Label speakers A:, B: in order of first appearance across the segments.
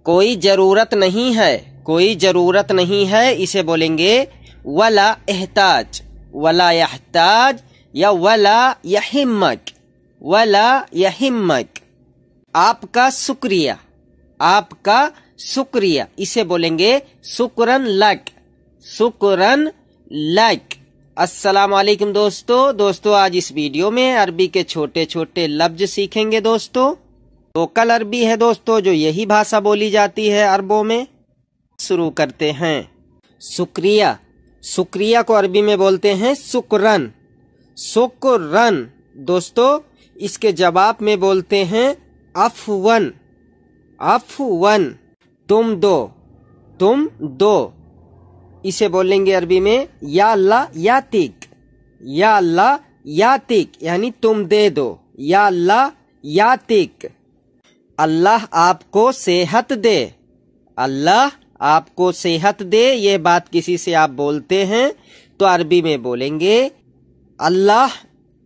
A: कोई जरूरत नहीं है, कोई जरूरत नहीं है, इसे बोलेंगे वला एहताज, वला यहताज या वला यहिम्मक, वला यहिम्मक। आपका शुक्रिया, आपका शुक्रिया, इसे बोलेंगे शुक्रन लक, शुक्रन लक। अस्सलाम वालेकुम दोस्तों, आज इस वीडियो में अरबी के छोटे छोटे लफ्ज सीखेंगे दोस्तों। लोकल अरबी है दोस्तों, जो यही भाषा बोली जाती है अरबों में। शुरू करते हैं। शुक्रिया, शुक्रिया को अरबी में बोलते हैं शुक्रन, शुक्रन। दोस्तों इसके जवाब में बोलते हैं अफवन, अफवन। तुम दो, तुम दो, इसे बोलेंगे अरबी में या अल्लाह यातिक, या अल्लाह यातिक, यानी तुम दे दो, या अल्लाह यातिक। अल्लाह आपको सेहत दे, अल्लाह आपको सेहत दे। ये बात किसी से आप बोलते हैं तो अरबी में बोलेंगे अल्लाह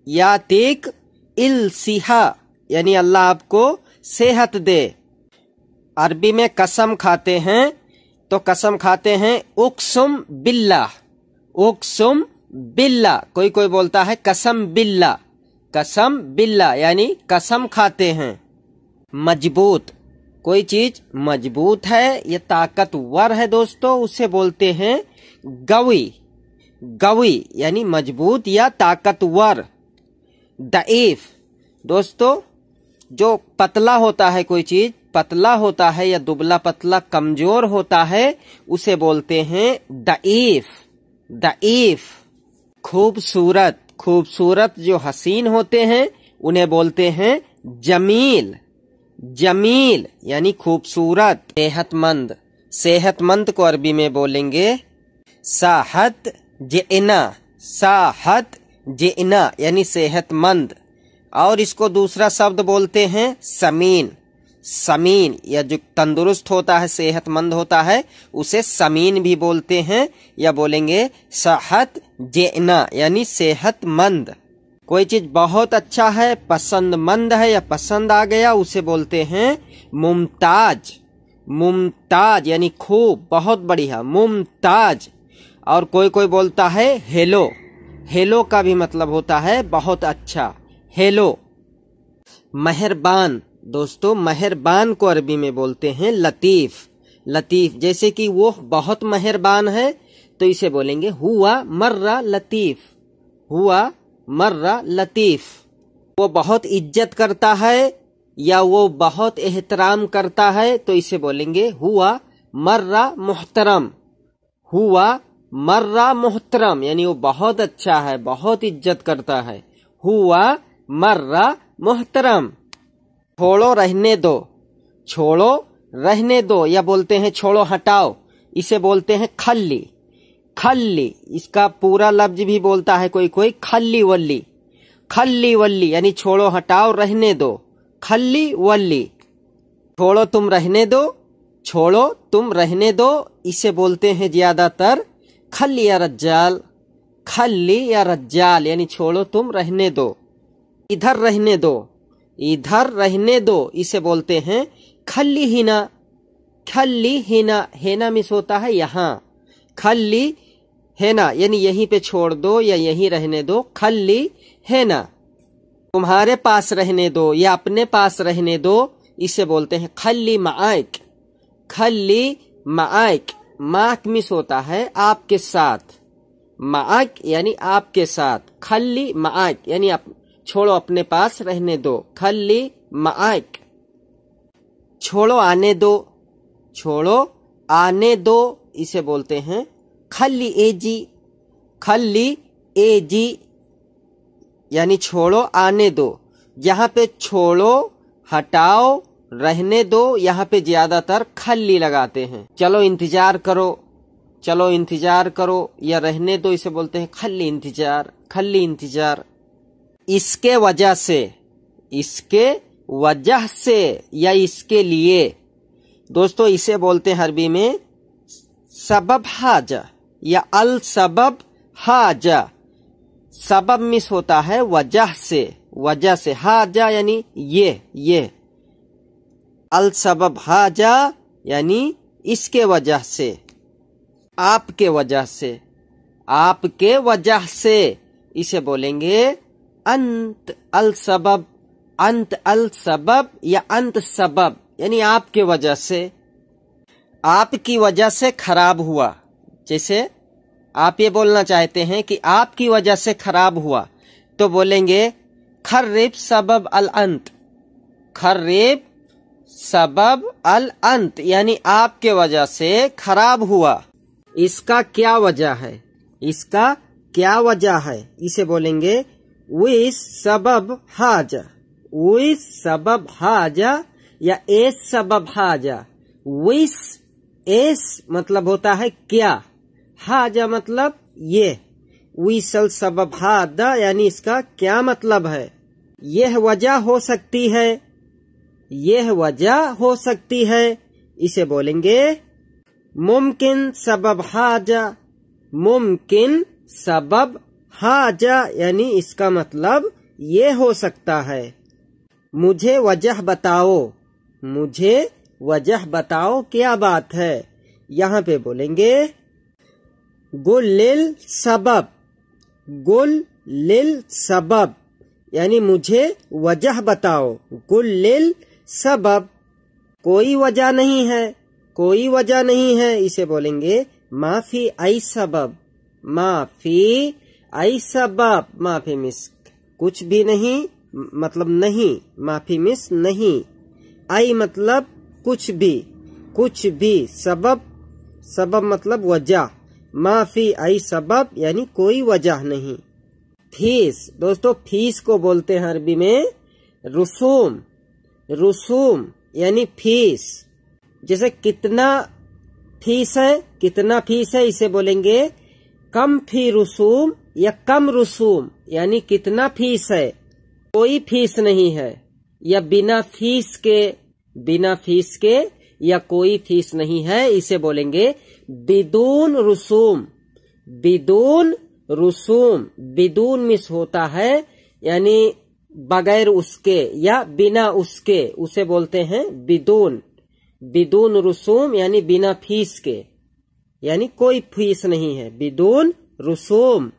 A: यातिक इल सिहा, यानी अल्लाह आपको सेहत दे। अरबी में कसम खाते हैं तो कसम खाते हैं उक्सुम बिल्लाह, उक्सुम बिल्लाह। कोई कोई बोलता है कसम बिल्लाह, कसम बिल्लाह, यानी कसम खाते हैं। मजबूत, कोई चीज मजबूत है, ये ताकतवर है दोस्तों, उसे बोलते हैं गवी, गवी यानी मजबूत या ताकतवर। दईफ, दोस्तों जो पतला होता है, कोई चीज पतला होता है या दुबला पतला कमजोर होता है, उसे बोलते हैं दईफ, दईफ। खूबसूरत, खूबसूरत जो हसीन होते हैं उन्हें बोलते हैं जमील, जमील यानी खूबसूरत। सेहतमंद, सेहतमंद को अरबी में बोलेंगे साहत जेना, साहत जेना यानी सेहतमंद। और इसको दूसरा शब्द बोलते हैं समीन, समीन, या जो तंदुरुस्त होता है, सेहतमंद होता है, उसे समीन भी बोलते हैं, या बोलेंगे साहत जेना यानी सेहतमंद। कोई चीज बहुत अच्छा है, पसंदमंद है या पसंद आ गया, उसे बोलते हैं मुमताज, मुमताज यानी खूब, बहुत बढ़िया, मुमताज। और कोई कोई बोलता है हेलो, हेलो का भी मतलब होता है बहुत अच्छा, हेलो। मेहरबान, दोस्तों मेहरबान को अरबी में बोलते हैं लतीफ, लतीफ। जैसे कि वो बहुत मेहरबान है तो इसे बोलेंगे हुआ मर्रा लतीफ, हुआ मर्रा लतीफ। वो बहुत इज्जत करता है या वो बहुत एहतराम करता है तो इसे बोलेंगे हुआ मर्रा मुहतरम, हुआ मर्रा मुहतरम, यानी वो बहुत अच्छा है, बहुत इज्जत करता है, हुआ मर्रा मुहतरम। छोड़ो रहने दो, छोड़ो रहने दो, या बोलते हैं छोड़ो हटाओ, इसे बोलते हैं खल्ली, खल्ली। इसका पूरा लफ्ज भी बोलता है कोई कोई खल्ली वल्ली, खल्ली वल्ली यानी छोड़ो हटाओ रहने दो, खल्ली वल्ली। छोड़ो तुम रहने दो, छोड़ो तुम रहने दो, इसे बोलते हैं ज्यादातर खल्ली या रज्जाल, खल्ली या रज्जाल यानी छोड़ो तुम रहने दो। इधर रहने दो, इधर रहने दो, इसे बोलते हैं खल्ली हिना, खल्ली हिना, हेना मिस होता है यहाँ, खल्ली हेना यानी यहीं पे छोड़ दो या यहीं रहने दो, खल्ली हेना। तुम्हारे पास रहने दो या अपने पास रहने दो, इसे बोलते हैं खल्ली माइक, खल्ली माइक। माक मिस होता है आपके साथ, माक यानी आपके साथ, खल्ली माक यानी छोड़ो अपने पास रहने दो, खल्ली माक। छोड़ो आने दो, छोड़ो आने दो, इसे बोलते हैं खल्ली एजी, खल्ली एजी यानी छोड़ो आने दो। यहाँ पे छोड़ो हटाओ रहने दो, यहाँ पे ज्यादातर खल्ली लगाते हैं। चलो इंतजार करो, चलो इंतजार करो, या रहने दो, इसे बोलते हैं खल्ली इंतजार, खल्ली इंतजार। इसके वजह से, इसके वजह से या इसके लिए, दोस्तों इसे बोलते हैं अरबी में सबब हाजा या अल सबब हाजा। सबब मिस होता है वजह से, वजह से, हाजा यानी ये अल सबब हाजा यानी इसके वजह से, आपके वजह से, आपके वजह से इसे बोलेंगे अंत अल सबब, अंत अल सबब या अंत सबब, यानी आपके वजह से, आपकी वजह से खराब हुआ। जैसे आप ये बोलना चाहते हैं कि आपकी वजह से खराब हुआ, तो बोलेंगे खर्रिब सबब अल अंत, खर्रिब सबब अल अंत, यानी आपके वजह से खराब हुआ। इसका क्या वजह है, इसका क्या वजह है, इसे बोलेंगे विस सबब हाजा, विस सबब हाजा या एस सबब हाजा। विस, एस मतलब होता है क्या, हाजा मतलब ये, विसल सबब हादा यानी इसका क्या मतलब है। यह वजह हो सकती है, यह वजह हो सकती है, इसे बोलेंगे मुमकिन सबब हाजा, मुमकिन सबब हाजा यानी इसका मतलब ये हो सकता है। मुझे वजह बताओ, मुझे वजह बताओ क्या बात है, यहाँ पे बोलेंगे गुल लिल सबब, गुल लिल सबब यानी मुझे वजह बताओ, गुल लिल सबब कोई वजह नहीं है, कोई वजह नहीं है, इसे बोलेंगे माफी आई सबब, माफी आई सबब, माफी मिस कुछ भी नहीं मतलब नहीं, माफी मिस नहीं, आई मतलब कुछ भी, कुछ भी, सबब, सबब मतलब वजह, माफी आई सबब यानी कोई वजह नहीं। फीस, दोस्तों फीस को बोलते हैं अरबी में रुसूम, रुसूम यानी फीस। जैसे कितना फीस है, कितना फीस है, इसे बोलेंगे कम फी रुसूम या कम रुसूम, यानी कितना फीस है, कोई फीस नहीं है, या बिना फीस के, बिना फीस के या कोई फीस नहीं है, इसे बोलेंगे बिदून रुसूम, बिदून रुसूम। बिदून मिस होता है यानी बगैर उसके या बिना उसके, उसे बोलते हैं बिदून, बिदून रुसूम यानी बिना फीस के, यानी कोई फीस नहीं है, बिदून रुसूम।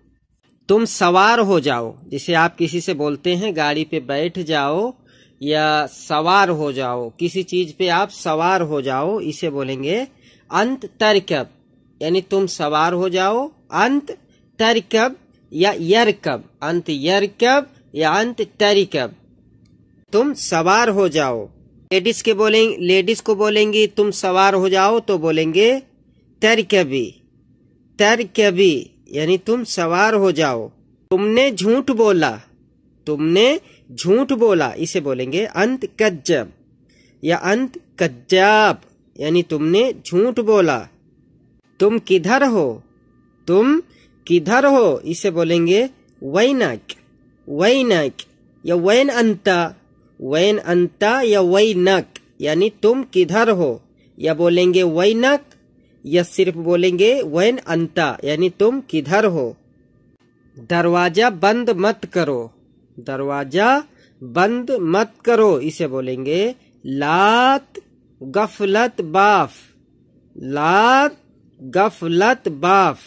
A: तुम सवार हो जाओ, जिसे आप किसी से बोलते हैं गाड़ी पे बैठ जाओ या सवार हो जाओ, किसी चीज पे आप सवार हो जाओ, इसे बोलेंगे अंत तरकब, यानी तुम सवार हो जाओ, अंत तरकब या यरकब, अंत यरकब या अंत तरकब, तुम सवार हो जाओ। लेडीज के बोलेंगे, लेडीज को बोलेंगी तुम सवार हो जाओ, तो बोलेंगे तरकबी, तरकबी यानी तुम सवार हो जाओ। तुमने झूठ बोला, तुमने झूठ बोला, इसे बोलेंगे अंत कज्जब या अंत कज्जाब यानी तुमने झूठ बोला। तुम किधर हो, तुम किधर हो, इसे बोलेंगे वैनक, वैनक या वैन अंता, वैन अंता या वैनक यानी तुम किधर हो, या बोलेंगे वैनक या सिर्फ बोलेंगे वैन अंता यानी तुम किधर हो। दरवाजा बंद मत करो, दरवाजा बंद मत करो, इसे बोलेंगे लात गफलत बाफ, लात गफलत बाफ।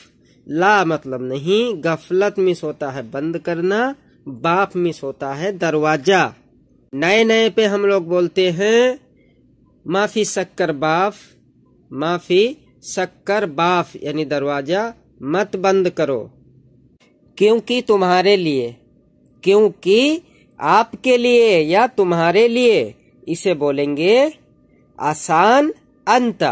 A: ला मतलब नहीं, गफलत मिस होता है बंद करना, बाफ मिस होता है दरवाजा। नए नए पे हम लोग बोलते हैं माफी शक्कर बाफ, माफी शक्कर बाफ यानी दरवाजा मत बंद करो। क्योंकि तुम्हारे लिए, क्योंकि आपके लिए या तुम्हारे लिए, इसे बोलेंगे आसान अंता,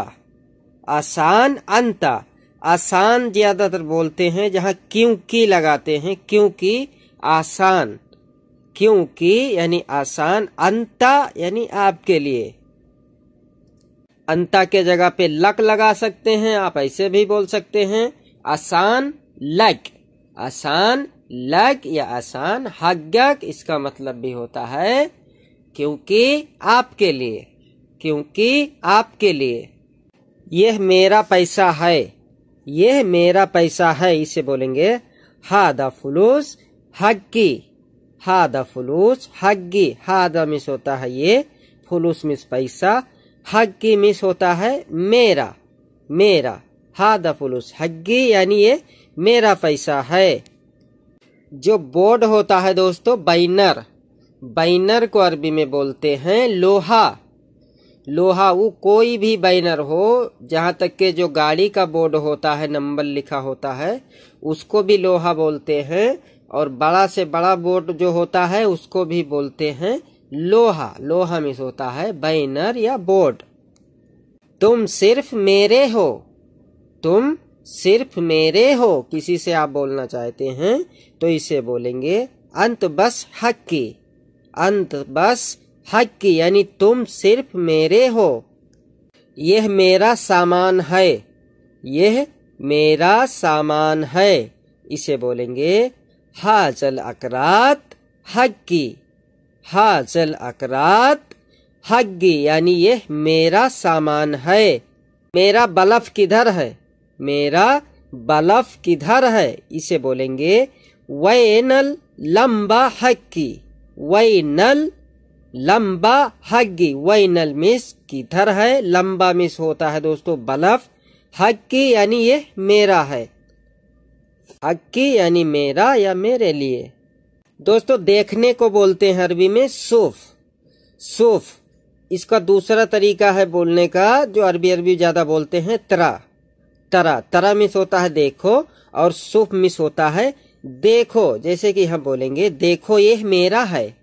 A: आसान अंता। आसान ज्यादातर बोलते हैं जहाँ क्योंकि लगाते हैं, क्योंकि आसान, क्योंकि यानी आसान, अंता यानी आपके लिए। अंता के जगह पे लक लगा सकते हैं, आप ऐसे भी बोल सकते हैं आसान लक, आसान लक या आसान हग्गक, इसका मतलब भी होता है क्योंकि आपके लिए, क्योंकि आपके लिए। यह मेरा पैसा है, यह मेरा पैसा है, इसे बोलेंगे हादा फुलूस हग्गी, हादा फुलूस हग्गी। हादा मिस होता है ये, फुलूस मिस पैसा, हग्गी मिस होता है मेरा, मेरा। हादा फुलूस हग्गी यानी ये मेरा पैसा है। जो बोर्ड होता है दोस्तों बैनर, बैनर को अरबी में बोलते हैं लोहा। लोहा वो कोई भी बैनर हो, जहाँ तक के जो गाड़ी का बोर्ड होता है नंबर लिखा होता है उसको भी लोहा बोलते हैं, और बड़ा से बड़ा बोर्ड जो होता है उसको भी बोलते हैं लोहा। लोहा मिस होता है बैनर या बोर्ड। तुम सिर्फ मेरे हो, तुम सिर्फ मेरे हो, किसी से आप बोलना चाहते हैं तो इसे बोलेंगे अंत बस हक्की, अंत बस हक्की यानी तुम सिर्फ मेरे हो। यह मेरा सामान है, यह मेरा सामान है, इसे बोलेंगे हाजल अकरात हक्की, हाजल अकरात हग्गी यानी यह मेरा सामान है। मेरा बल्ब किधर है, मेरा बल्ब किधर है, इसे बोलेंगे वैनल लंबा हक्की, वैनल लंबा हग्गी। वैनल मिस किधर है, लंबा मिस होता है दोस्तों बल्ब, हक्की यानी यह मेरा है, हक्की यानी मेरा या मेरे लिए। दोस्तों देखने को बोलते हैं अरबी में सूफ, सूफ। इसका दूसरा तरीका है बोलने का जो अरबी ज्यादा बोलते हैं तरा, तरा। तरा मिस होता है देखो और सूफ मिस होता है देखो। जैसे कि हम बोलेंगे देखो यह मेरा है,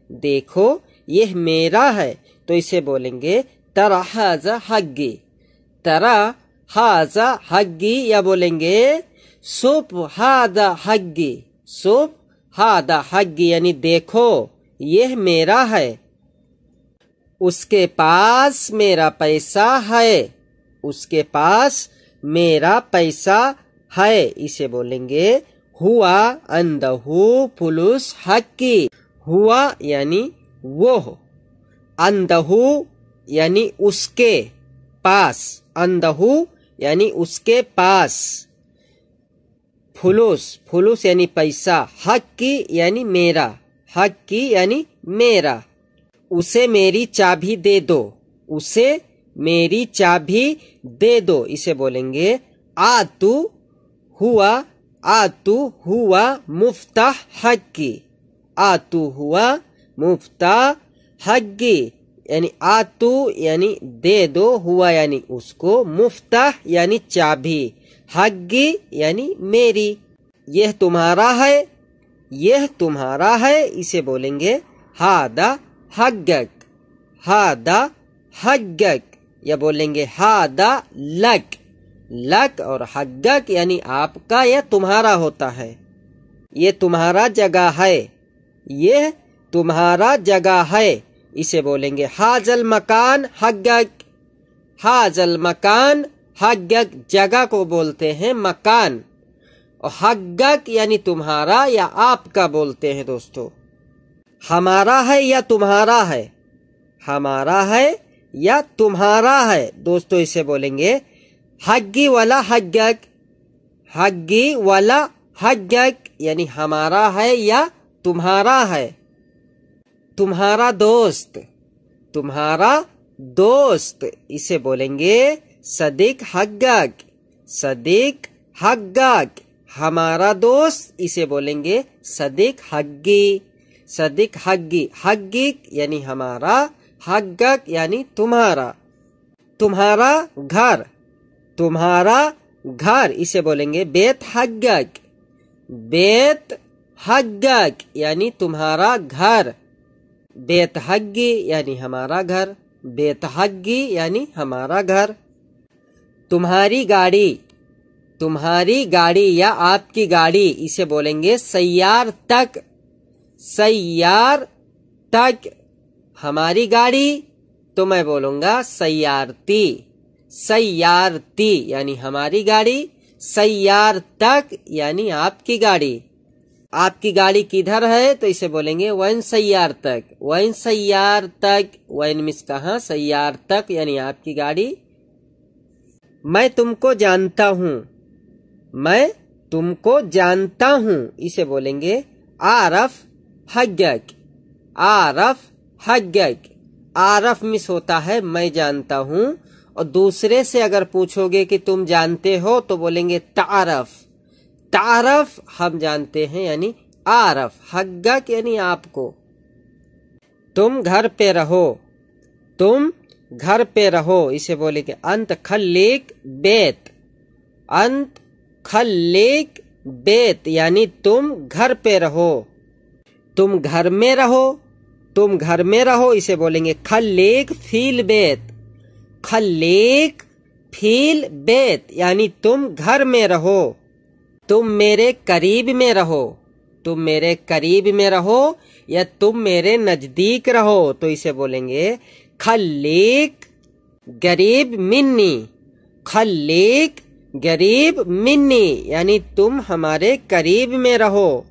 A: देखो यह मेरा है, तो इसे बोलेंगे तरा हाजा हग्गी, तरा हाजा हग्गी, या बोलेंगे सूफ हादा हग्गी, सूफ हादा हग्गी यानी देखो यह मेरा है। उसके पास मेरा पैसा है, उसके पास मेरा पैसा है, इसे बोलेंगे हुआ अंदहू फुलूस हक्की। हुआ यानी वो, अंदहू यानी उसके पास, अंदहू यानी उसके पास, फुलूस, फुलूस यानी पैसा, हक्की यानी मेरा, हक्की यानी मेरा। उसे मेरी चाबी दे दो, उसे मेरी चाबी दे दो, इसे बोलेंगे आतू हुआ, आतू हुआ मुफ्ताह हक्की, आतू हुआ मुफ्ताह हक्की यानी आतू यानी दे दो, हुआ यानी उसको, मुफ्ताह यानी चाबी, हग्गी यानी मेरी। यह तुम्हारा है, यह तुम्हारा है, इसे बोलेंगे हादा हग्गक, हादा हग्गक, या बोलेंगे हादा लक, लक और हग्गक यानी आपका या तुम्हारा होता है। ये तुम्हारा जगह है, यह तुम्हारा जगह है, इसे बोलेंगे हाजल मकान हग्गक, हाजल मकान हग्गक। जगह को बोलते हैं मकान, और हग्गक यानी तुम्हारा या आपका बोलते हैं दोस्तों। हमारा है या तुम्हारा है, हमारा है या तुम्हारा है, दोस्तों इसे बोलेंगे हग्गी वाला हग्गक, हग्गी वाला हग्गक यानी हमारा है या तुम्हारा है। तुम्हारा दोस्त, तुम्हारा दोस्त, इसे बोलेंगे सदीक हग्गक, सदीक हग्गक। हमारा दोस्त, इसे बोलेंगे सदीक हग्गी, सदीक हग्गी, हग्गिक यानी हमारा, हग्गक यानी तुम्हारा। तुम्हारा घर, तुम्हारा घर, इसे बोलेंगे बेत हग्गक, बेत हग्गक यानी तुम्हारा घर, बेत हग्गी यानी हमारा घर, बेत हग्गी यानी हमारा घर। तुम्हारी गाड़ी, तुम्हारी गाड़ी या आपकी गाड़ी, इसे बोलेंगे सैयार तक, सैयार तक। हमारी गाड़ी तो मैं बोलूंगा सैयारती, सैयारती यानी हमारी गाड़ी, सैयार तक यानी आपकी गाड़ी। आपकी गाड़ी किधर है तो इसे बोलेंगे वैन सैयार तक, वैन सैयार तक। वैन मिस कहाँ, सैयार तक यानी आपकी गाड़ी। मैं तुमको जानता हूँ, मैं तुमको जानता हूँ, इसे बोलेंगे आरफ हग्गक, आरफ हग्गक। आरफ मिस होता है मैं जानता हूं, और दूसरे से अगर पूछोगे कि तुम जानते हो तो बोलेंगे तारफ। तारफ हम जानते हैं यानी आरफ, हग्गक यानी आपको। तुम घर पे रहो, तुम घर पे रहो, इसे बोलेंगे अंत खल्लिक बेत। अंत खल्लिक बेत यानी तुम घर पे रहो। तुम घर में रहो, तुम घर में रहो, इसे बोलेंगे खल्लिक फील बेत। खल्लिक फील बेत यानी तुम घर में रहो। तुम मेरे करीब में रहो, तुम मेरे करीब में रहो या तुम मेरे नजदीक रहो, तो इसे बोलेंगे खल्लिक गरीब मिन्नी। खल्लिक गरीब मिन्नी यानी तुम हमारे करीब में रहो।